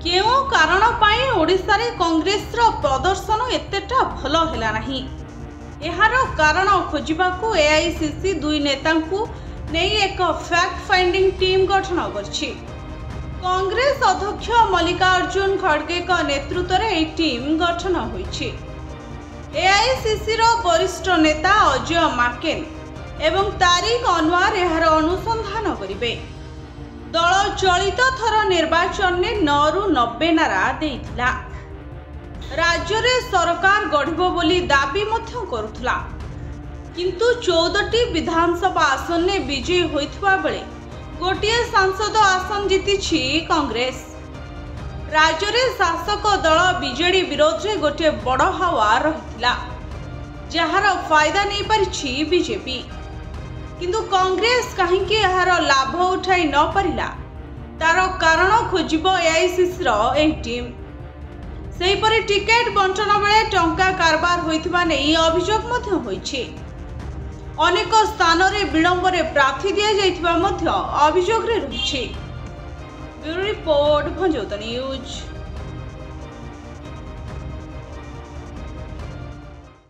केउ कारण पाई ओडिशा रे कांग्रेस रो प्रदर्शन एतेटा भलो हैला नाही। एहार कारण खोजिबाकू एआईसीसी दुई नेतांकू नै एक फैक्ट फाइंडिंग टीम गठन करछि। कांग्रेस अध्यक्ष मल्लिकार्जुन खड़गे का नेतृत्व रे ए टीम गठन होइछि। एआईसीसी रो वरिष्ठ नेता अजय माकेन एवं तारिक अनवर एहार अनुसंधान करिवे। दल चलित थर निर्वाचन में 9 ରୁ 90 नारा देइथिला। राज्य रे सरकार गढ़िबो बोली दाबी मध्य करुथला, किंतु 14टी विधानसभा आसन ने विजयी होइथबा बेले गोटिए सांसद आसन जीतिछि कांग्रेस। राज्य रे शासक दल बीजेडी विरोध रे गोटे बड़ हावा रहिथिला, जहार फायदा नै परिछि बीजेपी। किंतु कांग्रेस कहीं यार लाभ उठाई न पारिला तार कारण खोजिबो एआईसीसी रो ए टीम। सेहीपरि टिकेट बंटन बेले टंका कारबार होइथिबा नै अभियोग मध्य होइछि। अनेक स्थान रे विलंब रे प्रार्थी दिया जाइथिबा मध्य अभियोग रे रहिछि। ब्यूरो रिपोर्ट भंजौता न्यूज।